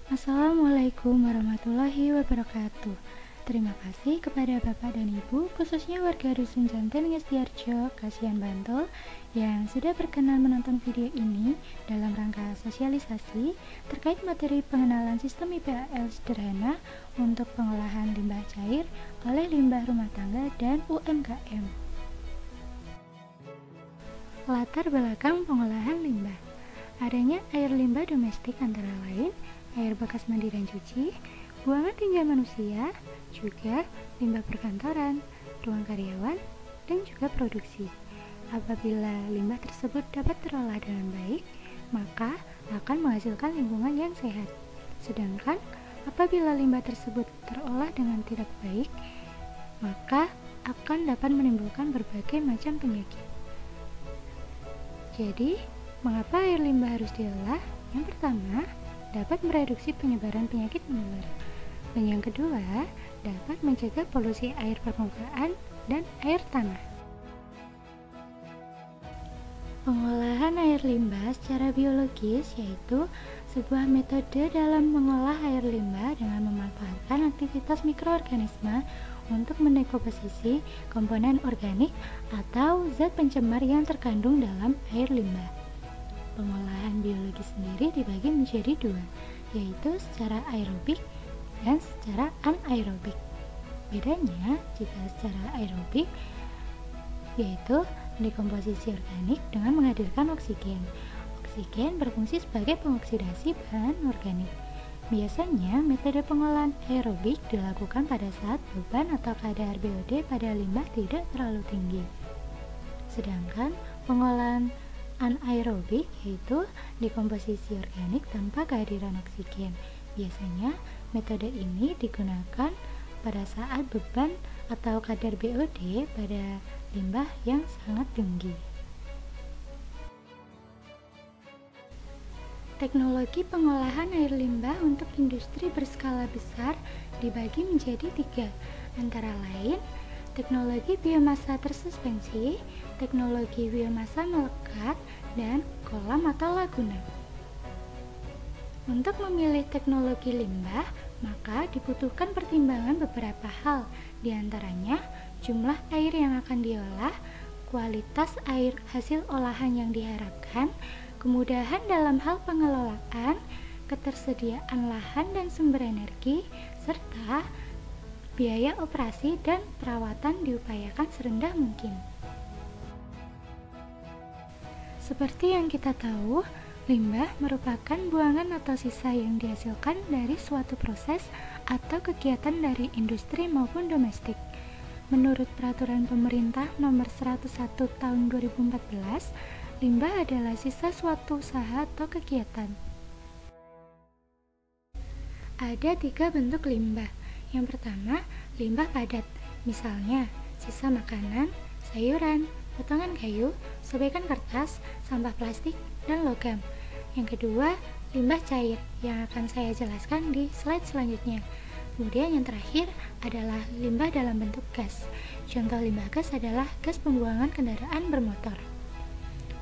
Assalamualaikum warahmatullahi wabarakatuh. Terima kasih kepada Bapak dan Ibu, khususnya warga Dusun Janten Ngestiarjo, Kasihan Bantul, yang sudah berkenan menonton video ini dalam rangka sosialisasi terkait materi pengenalan sistem IPAL sederhana untuk pengolahan limbah cair oleh limbah rumah tangga dan UMKM. Latar belakang pengolahan limbah. Adanya air limbah domestik antara lain air bekas mandi dan cuci, buangan tinja manusia, juga limbah perkantoran, ruang karyawan, dan juga produksi. Apabila limbah tersebut dapat terolah dengan baik, maka akan menghasilkan lingkungan yang sehat. Sedangkan apabila limbah tersebut terolah dengan tidak baik, maka akan dapat menimbulkan berbagai macam penyakit. Jadi, mengapa air limbah harus diolah? Yang pertama, dapat mereduksi penyebaran penyakit menular. Dan yang kedua, dapat mencegah polusi air permukaan dan air tanah. Pengolahan air limbah secara biologis yaitu sebuah metode dalam mengolah air limbah dengan memanfaatkan aktivitas mikroorganisme untuk mendekomposisi komponen organik atau zat pencemar yang terkandung dalam air limbah. Pengolahan biologis sendiri dibagi menjadi dua, yaitu secara aerobik dan secara anaerobik. Bedanya jika secara aerobik yaitu dekomposisi organik dengan menghadirkan oksigen. Oksigen berfungsi sebagai pengoksidasi bahan organik. Biasanya metode pengolahan aerobik dilakukan pada saat beban atau kadar BOD pada limbah tidak terlalu tinggi. Sedangkan pengolahan anaerobik yaitu dekomposisi organik tanpa kehadiran oksigen. Biasanya metode ini digunakan pada saat beban atau kadar BOD pada limbah yang sangat tinggi. Teknologi pengolahan air limbah untuk industri berskala besar dibagi menjadi tiga, antara lain teknologi biomasa tersuspensi, teknologi biomasa melekat, dan kolam atau laguna. Untuk memilih teknologi limbah, maka dibutuhkan pertimbangan beberapa hal, diantaranya jumlah air yang akan diolah, kualitas air hasil olahan yang diharapkan, kemudahan dalam hal pengelolaan, ketersediaan lahan dan sumber energi, serta biaya operasi dan perawatan diupayakan serendah mungkin. Seperti yang kita tahu, limbah merupakan buangan atau sisa yang dihasilkan dari suatu proses atau kegiatan dari industri maupun domestik. Menurut Peraturan Pemerintah Nomor 101 Tahun 2014, limbah adalah sisa suatu usaha atau kegiatan. Ada tiga bentuk limbah. Yang pertama, limbah padat, misalnya sisa makanan, sayuran, potongan kayu, sobekan kertas, sampah plastik, dan logam. Yang kedua, limbah cair yang akan saya jelaskan di slide selanjutnya. Kemudian yang terakhir adalah limbah dalam bentuk gas. Contoh limbah gas adalah gas pembuangan kendaraan bermotor.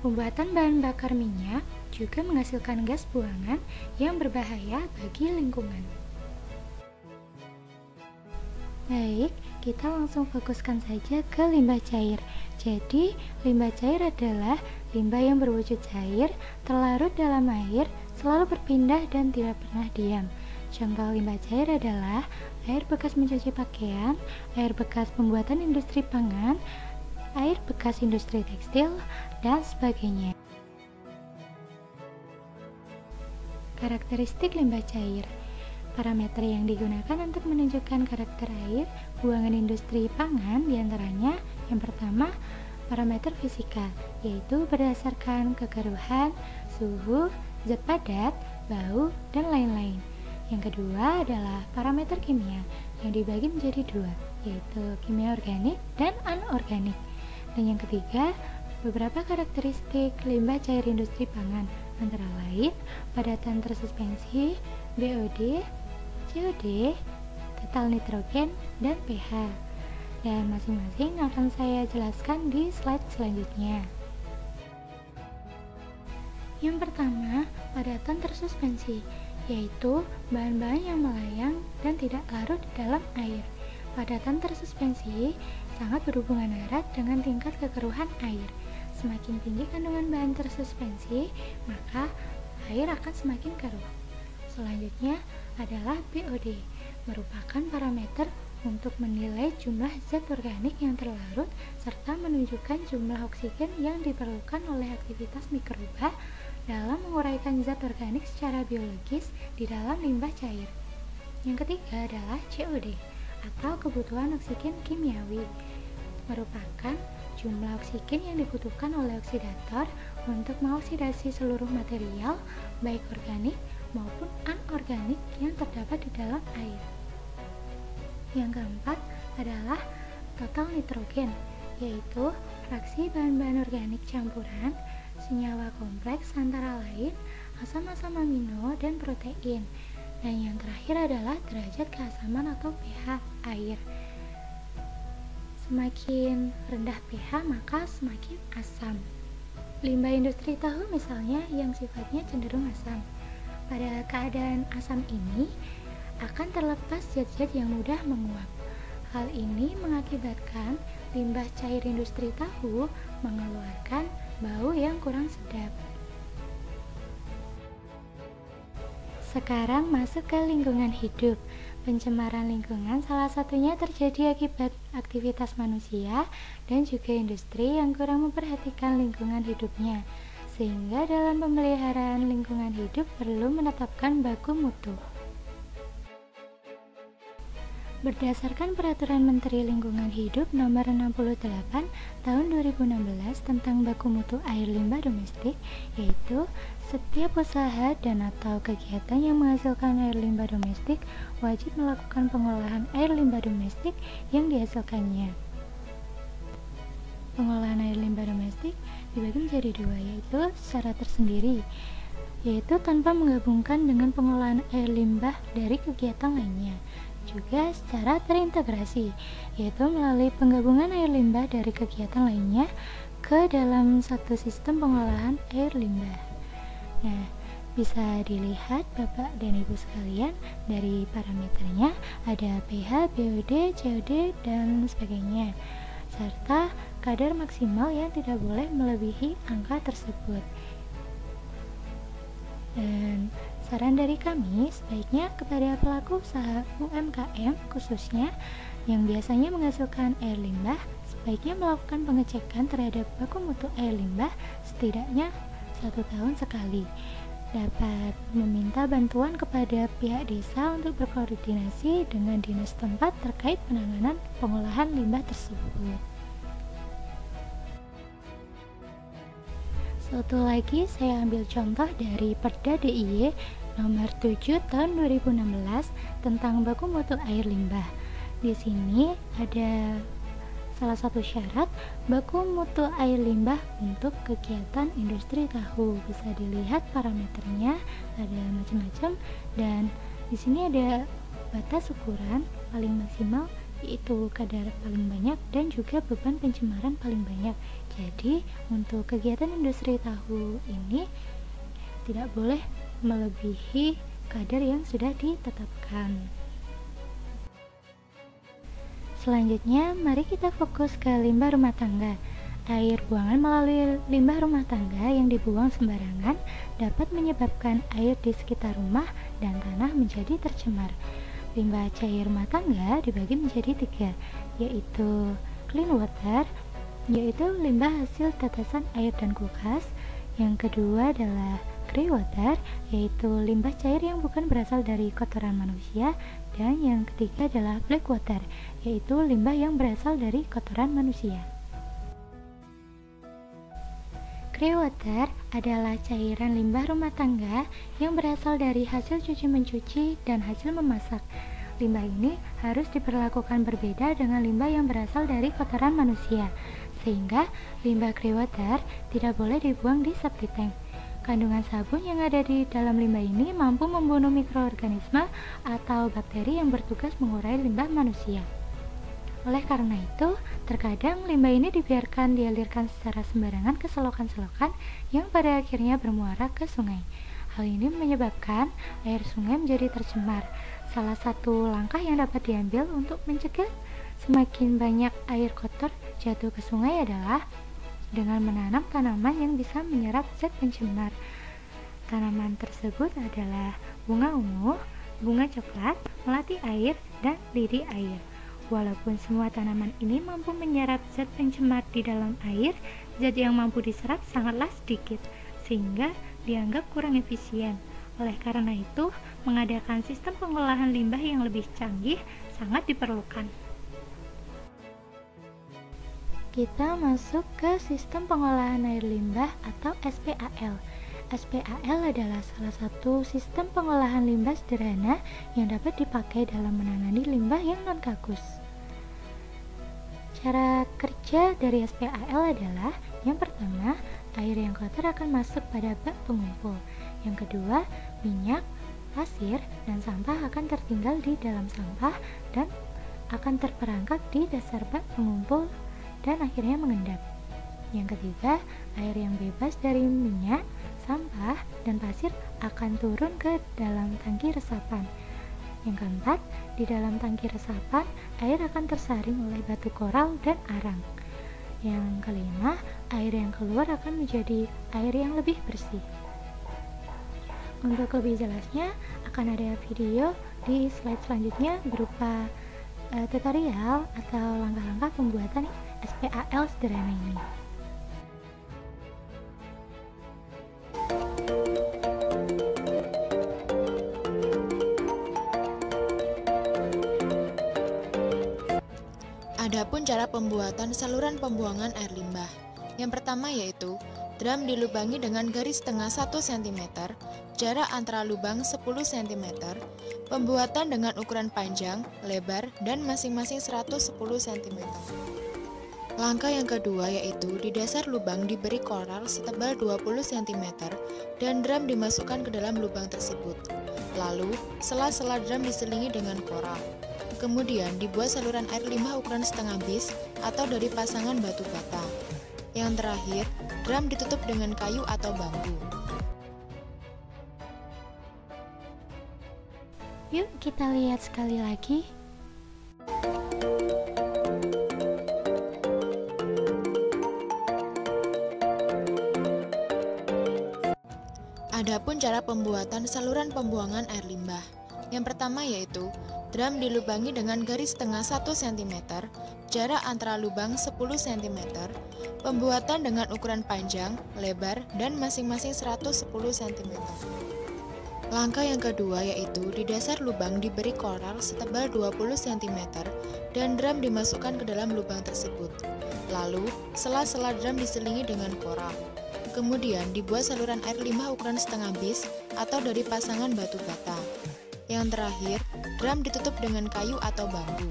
Pembuatan bahan bakar minyak juga menghasilkan gas buangan yang berbahaya bagi lingkungan. Baik, kita langsung fokuskan saja ke limbah cair. Jadi, limbah cair adalah limbah yang berwujud cair, terlarut dalam air, selalu berpindah dan tidak pernah diam. Contoh limbah cair adalah air bekas mencuci pakaian, air bekas pembuatan industri pangan, air bekas industri tekstil, dan sebagainya. Karakteristik limbah cair. Parameter yang digunakan untuk menunjukkan karakter air buangan industri pangan diantaranya yang pertama, parameter fisika, yaitu berdasarkan kekeruhan, suhu, zat padat, bau, dan lain-lain. Yang kedua adalah parameter kimia yang dibagi menjadi dua, yaitu kimia organik dan anorganik. Dan yang ketiga, beberapa karakteristik limbah cair industri pangan, antara lain padatan tersuspensi, BOD, COD, total nitrogen, dan pH. Dan masing-masing akan saya jelaskan di slide selanjutnya. Yang pertama, padatan tersuspensi, yaitu bahan-bahan yang melayang dan tidak larut di dalam air. Padatan tersuspensi sangat berhubungan erat dengan tingkat kekeruhan air. Semakin tinggi kandungan bahan tersuspensi, maka air akan semakin keruh. Selanjutnya adalah BOD, merupakan parameter untuk menilai jumlah zat organik yang terlarut serta menunjukkan jumlah oksigen yang diperlukan oleh aktivitas mikroba dalam menguraikan zat organik secara biologis di dalam limbah cair. Yang ketiga adalah COD atau kebutuhan oksigen kimiawi, merupakan jumlah oksigen yang dibutuhkan oleh oksidator untuk mengoksidasi seluruh material baik organik maupun anorganik yang terdapat di dalam air. Yang keempat adalah total nitrogen, yaitu fraksi bahan-bahan organik campuran senyawa kompleks antara lain asam-asam amino dan protein. Dan yang terakhir adalah derajat keasaman atau pH air. Semakin rendah pH maka semakin asam. Limbah industri tahu misalnya yang sifatnya cenderung asam. Pada keadaan asam ini akan terlepas zat-zat yang mudah menguap. Hal ini mengakibatkan limbah cair industri tahu mengeluarkan bau yang kurang sedap. Sekarang masuk ke lingkungan hidup. Pencemaran lingkungan salah satunya terjadi akibat aktivitas manusia dan juga industri yang kurang memperhatikan lingkungan hidupnya. Sehingga dalam pemeliharaan lingkungan hidup perlu menetapkan baku mutu. Berdasarkan Peraturan Menteri Lingkungan Hidup Nomor 68 Tahun 2016 tentang baku mutu air limbah domestik, yaitu setiap usaha dan atau kegiatan yang menghasilkan air limbah domestik wajib melakukan pengolahan air limbah domestik yang dihasilkannya. Pengolahan air limbah domestik dibagi menjadi dua, yaitu secara tersendiri, yaitu tanpa menggabungkan dengan pengolahan air limbah dari kegiatan lainnya. Juga secara terintegrasi, yaitu melalui penggabungan air limbah dari kegiatan lainnya ke dalam satu sistem pengolahan air limbah. Nah, bisa dilihat Bapak dan Ibu sekalian dari parameternya ada pH, BOD, COD, dan sebagainya, serta kadar maksimal yang tidak boleh melebihi angka tersebut. Dan saran dari kami, sebaiknya kepada pelaku usaha UMKM khususnya yang biasanya menghasilkan air limbah, sebaiknya melakukan pengecekan terhadap baku mutu air limbah setidaknya 1 tahun sekali. Dapat meminta bantuan kepada pihak desa untuk berkoordinasi dengan dinas tempat terkait penanganan pengolahan limbah tersebut. Satu lagi saya ambil contoh dari Perda DIY nomor 7 tahun 2016 tentang baku mutu air limbah. Di sini ada salah satu syarat baku mutu air limbah untuk kegiatan industri tahu. Bisa dilihat parameternya ada macam-macam, dan di sini ada batas ukuran paling maksimal, yaitu kadar paling banyak dan juga beban pencemaran paling banyak. Jadi untuk kegiatan industri tahu ini tidak boleh melebihi kadar yang sudah ditetapkan. Selanjutnya, mari kita fokus ke limbah rumah tangga. Air buangan melalui limbah rumah tangga yang dibuang sembarangan dapat menyebabkan air di sekitar rumah dan tanah menjadi tercemar. Limbah cair rumah tangga dibagi menjadi 3, yaitu clean water, yaitu limbah hasil tetesan air dan kulkas. Yang kedua adalah grey water, yaitu limbah cair yang bukan berasal dari kotoran manusia. Dan yang ketiga adalah black water, yaitu limbah yang berasal dari kotoran manusia. Grey water adalah cairan limbah rumah tangga yang berasal dari hasil cuci mencuci dan hasil memasak. Limbah ini harus diperlakukan berbeda dengan limbah yang berasal dari kotoran manusia, sehingga limbah grey water tidak boleh dibuang di septic tank. Kandungan sabun yang ada di dalam limbah ini mampu membunuh mikroorganisme atau bakteri yang bertugas mengurai limbah manusia. Oleh karena itu, terkadang limbah ini dialirkan secara sembarangan ke selokan-selokan yang pada akhirnya bermuara ke sungai. Hal ini menyebabkan air sungai menjadi tercemar. Salah satu langkah yang dapat diambil untuk mencegah semakin banyak air kotor jatuh ke sungai adalah dengan menanam tanaman yang bisa menyerap zat pencemar. Tanaman tersebut adalah bunga ungu, bunga coklat, melati air, dan lidi air. Walaupun semua tanaman ini mampu menyerap zat pencemar di dalam air, zat yang mampu diserap sangatlah sedikit, sehingga dianggap kurang efisien. Oleh karena itu, mengadakan sistem pengolahan limbah yang lebih canggih sangat diperlukan. Kita masuk ke sistem pengolahan air limbah atau SPAL. SPAL adalah salah satu sistem pengolahan limbah sederhana yang dapat dipakai dalam menangani limbah yang non-kakus. Cara kerja dari SPAL adalah, yang pertama, air yang kotor akan masuk pada bak pengumpul. Yang kedua, minyak, pasir, dan sampah akan tertinggal di dalam sampah dan akan terperangkap di dasar bak pengumpul dan akhirnya mengendap. Yang ketiga, air yang bebas dari minyak, sampah, dan pasir akan turun ke dalam tangki resapan. Yang keempat, di dalam tangki resapan, air akan tersaring oleh batu koral dan arang. Yang kelima, air yang keluar akan menjadi air yang lebih bersih. Untuk lebih jelasnya, akan ada video di slide selanjutnya berupa tutorial atau langkah-langkah pembuatan SPAL sederhana ini. Adapun cara pembuatan saluran pembuangan air limbah. Yang pertama yaitu drum dilubangi dengan garis tengah 1 cm, jarak antara lubang 10 cm, pembuatan dengan ukuran panjang, lebar, dan masing-masing 110 cm. Langkah yang kedua yaitu di dasar lubang diberi koral setebal 20 cm dan drum dimasukkan ke dalam lubang tersebut. Lalu, sela-sela drum diselingi dengan koral. Kemudian dibuat saluran air limbah ukuran setengah bis atau dari pasangan batu bata. Yang terakhir, drum ditutup dengan kayu atau bambu. Yuk kita lihat sekali lagi. Adapun cara pembuatan saluran pembuangan air limbah. Yang pertama yaitu drum dilubangi dengan garis tengah 1 cm, jarak antara lubang 10 cm, pembuatan dengan ukuran panjang, lebar, dan masing-masing 110 cm. Langkah yang kedua yaitu di dasar lubang diberi koral setebal 20 cm dan drum dimasukkan ke dalam lubang tersebut. Lalu, sela-sela drum diselingi dengan koral. Kemudian dibuat saluran air limbah ukuran setengah bis atau dari pasangan batu bata. Yang terakhir, drum ditutup dengan kayu atau bambu.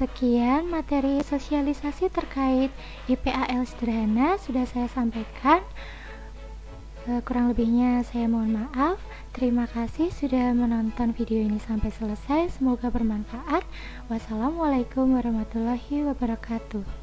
Sekian materi sosialisasi terkait IPAL sederhana sudah saya sampaikan. Kurang lebihnya saya mohon maaf. Terima kasih sudah menonton video ini sampai selesai. Semoga bermanfaat. Wassalamualaikum warahmatullahi wabarakatuh.